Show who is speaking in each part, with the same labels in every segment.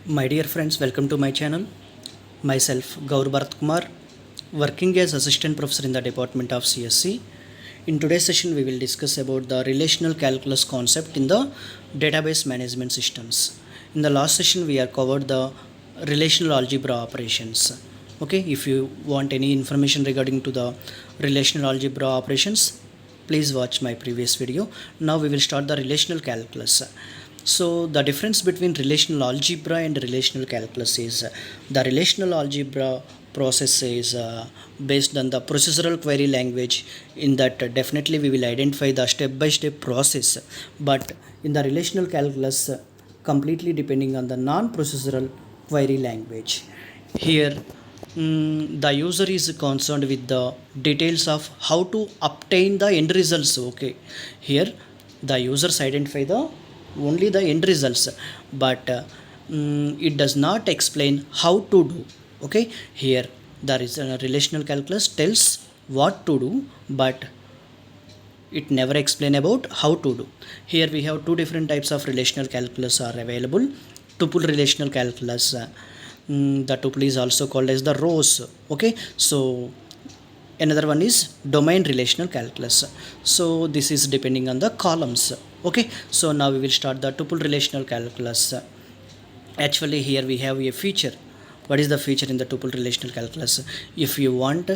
Speaker 1: My dear friends, welcome to my channel. Myself, Gaur Bharat Kumar, working as Assistant Professor in the Department of CSC. In today's session, we will discuss about the relational calculus concept in the database management systems. In the last session, we have covered the relational algebra operations. Okay, if you want any information regarding to the relational algebra operations, please watch my previous video. Now we will start the relational calculus. So the difference between relational algebra and relational calculus is the relational algebra process is based on the procedural query language. In that definitely we will identify the step by step process, but in the relational calculus completely depending on the non-procedural query language. Here the user is concerned with the details of how to obtain the end results. Okay, here the users identify the only the end results, but it does not explain how to do. Okay, here there is a relational calculus tells what to do, but it never explain about how to do. Here we have two different types of relational calculus are available. Tuple relational calculus, the tuple is also called as the rows. Okay, so another one is domain relational calculus. So this is depending on the columns. Okay, so now we will start the tuple relational calculus. Actually here we have a feature. What is the feature in the tuple relational calculus? If you want,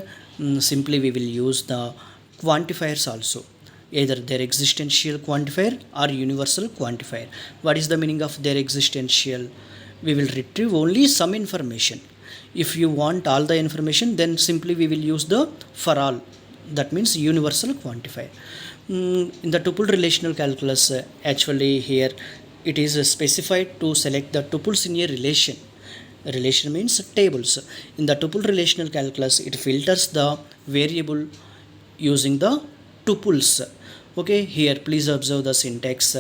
Speaker 1: simply we will use the quantifiers also, either their existential quantifier or universal quantifier. What is the meaning of their existential? We will retrieve only some information. If you want all the information, then simply we will use the for all, that means universal quantifier. In the tuple relational calculus, actually here it is specified to select the tuples in a relation. Relation means tables. In the tuple relational calculus, it filters the variable using the tuples. Okay, here please observe the syntax.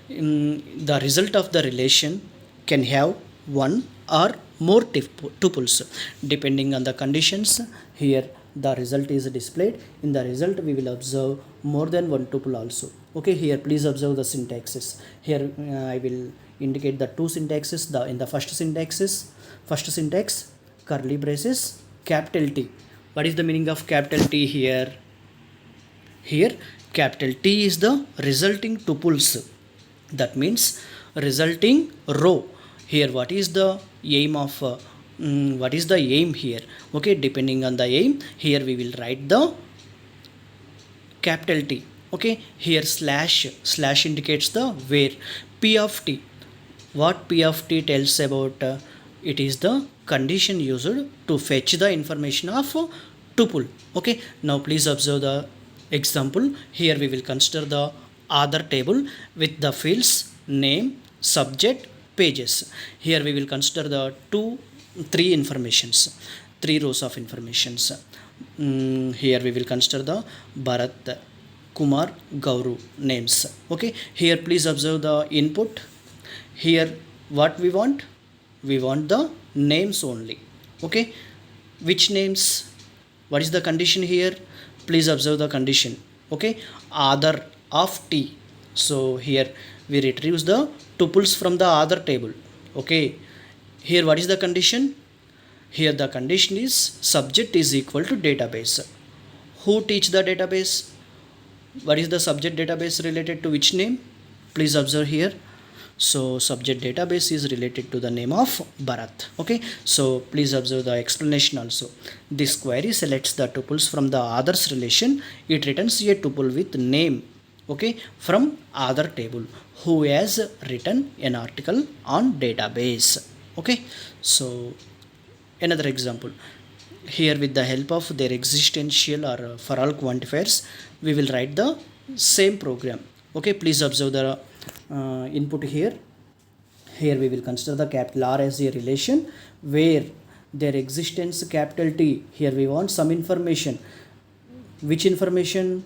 Speaker 1: The result of the relation can have one or more tuples depending on the conditions. Here the result is displayed. In the result we will observe more than one tuple also. Okay, here please observe the syntaxes. Here I will indicate the two syntaxes. In the first syntax, curly braces, capital T. What is the meaning of capital T here? Here capital T is the resulting tuples, that means resulting row. Here what is the aim of what is the aim here? Okay, depending on the aim, here we will write the capital T. Okay, here slash indicates the where. P of T, what P of T tells about? It is the condition used to fetch the information of tuple. Okay, now please observe the example. Here we will consider the other table with the fields name, subject, pages. Here we will consider the three informations, three rows of informations. Here we will consider the Bharat, Kumar, Gauru names. Okay, here please observe the input. Here what we want? We want the names only. Okay, which names? What is the condition here? Please observe the condition. Okay, other of T. So here we retrieve the tuples from the other table. Okay, here what is the condition? Here the condition is subject is equal to database. Who teach the database? What is the subject database related to which name? Please observe here. So subject database is related to the name of Bharat. Okay, so please observe the explanation also. This query selects the tuples from the others relation. It returns a tuple with name, okay, from other table who has written an article on database. Okay, so another example. Here with the help of their existential or for all quantifiers, we will write the same program. Okay, please observe the input here. Here we will consider the capital R as a relation where their existence capital T. Here we want some information. Which information?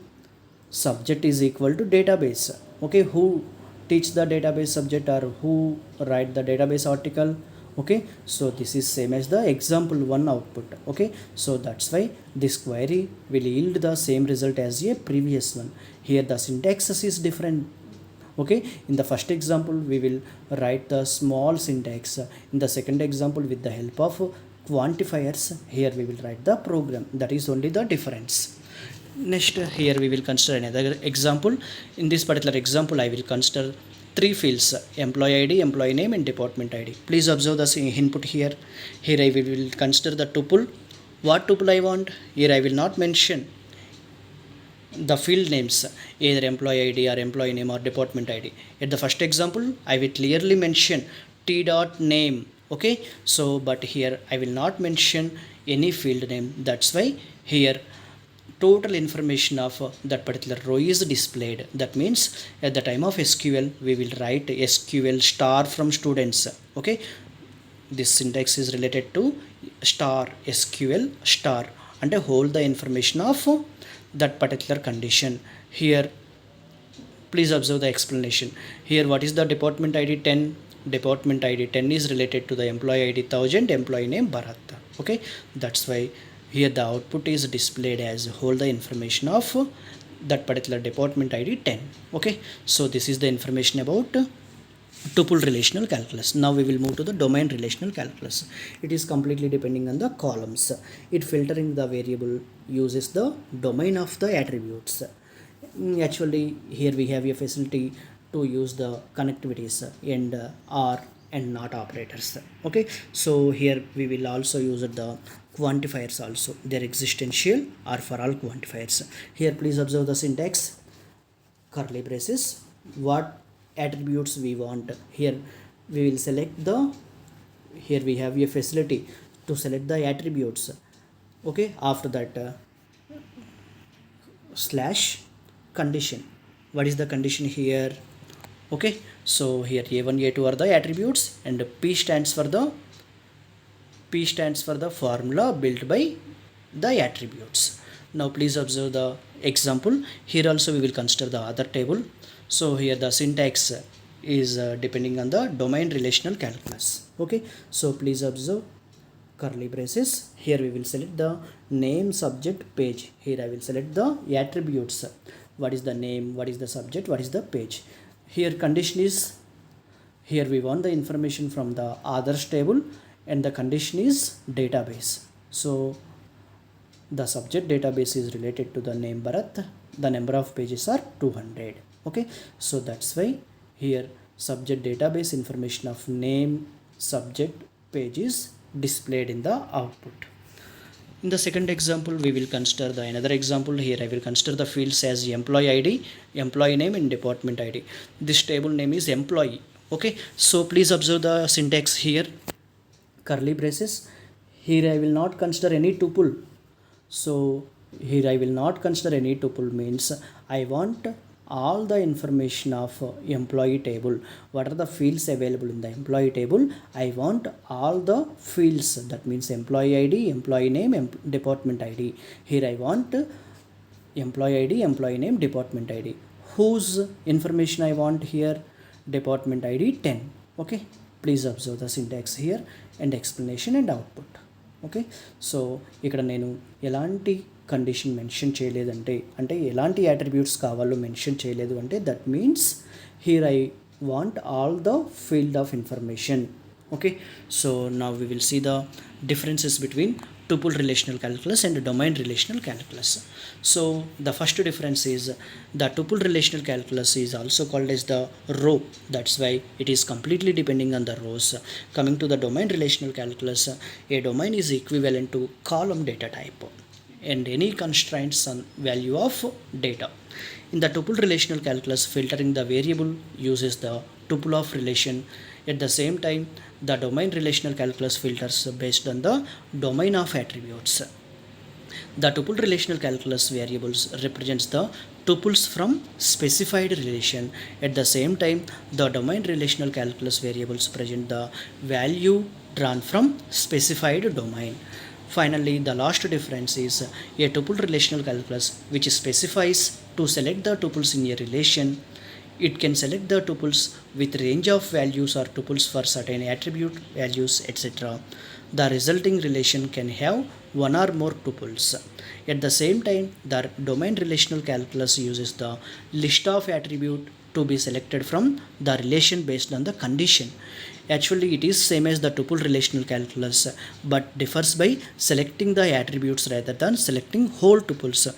Speaker 1: Subject is equal to database. Okay, who teach the database subject or who write the database article? Okay, so this is same as the example one output. Okay, so that's why this query will yield the same result as a previous one. Here the syntax is different. Okay, in the first example we will write the small syntax. In the second example, with the help of quantifiers, here we will write the program. That is only the difference. Next, here we will consider another example. In this particular example, I will consider three fields: employee ID, employee name, and department ID. Please observe the input here. Here I will consider the tuple. What tuple I want? Here I will not mention the field names, either employee ID or employee name or department ID. At the first example, I will clearly mention t dot name. Okay, so but here I will not mention any field name. That's why here total information of that particular row is displayed. That means at the time of SQL, we will write SQL star from students. Okay, this syntax is related to star, SQL star, and hold the information of that particular condition. Here please observe the explanation. Here what is the department ID 10? Department ID 10 is related to the employee ID 1000, employee name Bharat. Okay, that's why here the output is displayed as hold the information of that particular department ID 10. Okay, so this is the information about tuple relational calculus. Now we will move to the domain relational calculus. It is completely depending on the columns. It filtering the variable uses the domain of the attributes. Actually here we have a facility to use the connectivities and or and not operators. Okay, so here we will also use the quantifiers also. Their existential are for all quantifiers. Here please observe the syntax: curly braces, what attributes we want. Here we will select the, here we have a facility to select the attributes. Okay, after that slash condition. What is the condition here? Okay, so here a1 a2 are the attributes, and p stands for the formula built by the attributes. Now please observe the example. Here also we will consider the other table. So here the syntax is depending on the domain relational calculus. Okay, so please observe curly braces. Here we will select the name, subject, page. Here I will select the attributes. What is the name, what is the subject, what is the page. Here condition is, here we want the information from the others table, and the condition is database. So the subject database is related to the name Bharat. The number of pages are 200. Okay, so that's why here subject database information of name, subject, page is displayed in the output. In the second example, we will consider the another example. Here I will consider the fields as employee ID, employee name, and department ID. This table name is employee. Okay, so please observe the syntax here: curly braces. Here I will not consider any tuple. So here I will not consider any tuple means I want all the information of employee table. What are the fields available in the employee table? I want all the fields. That means employee ID, employee name, department ID. Here I want employee ID, employee name, department ID. Whose information I want here? Department ID 10. Okay, please observe the syntax here and explanation and output. Okay, so ఇక్కడ నేను ఎలాంటి condition mention చేయలేదంటే, అంటే ఎలాంటి attributes కావాలో mention చేయలేదు అంటే, that means here I want all the field of information. Okay, so now we will see the differences between tuple relational calculus and domain relational calculus. So the first difference is the tuple relational calculus is also called as the row. That's why it is completely depending on the rows. Coming to the domain relational calculus, a domain is equivalent to column data type and any constraints on value of data. In the tuple relational calculus, filtering the variable uses the tuple of relation. At the same time, the domain relational calculus filters based on the domain of attributes. The tuple relational calculus variables represents the tuples from specified relation. At the same time, the domain relational calculus variables present the value drawn from specified domain. Finally, the last difference is a tuple relational calculus which specifies to select the tuples in a relation. It can select the tuples with range of values or tuples for certain attribute values, etc. The resulting relation can have one or more tuples. At the same time, the domain relational calculus uses the list of attribute to be selected from the relation based on the condition. Actually, it is same as the tuple relational calculus, but differs by selecting the attributes rather than selecting whole tuples.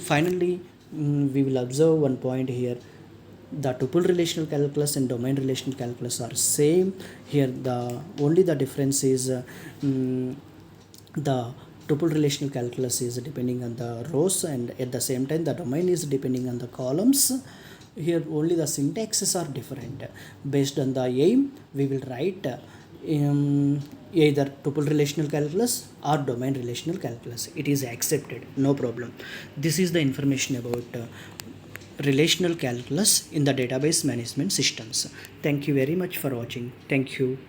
Speaker 1: Finally, we will observe one point here. The tuple relational calculus and domain relational calculus are same. Here the only the difference is the tuple relational calculus is depending on the rows, and at the same time the domain is depending on the columns. Here only the syntaxes are different. Based on the aim, we will write either tuple relational calculus or domain relational calculus. It is accepted, no problem. This is the information about relational calculus in the database management systems. Thank you very much for watching. Thank you.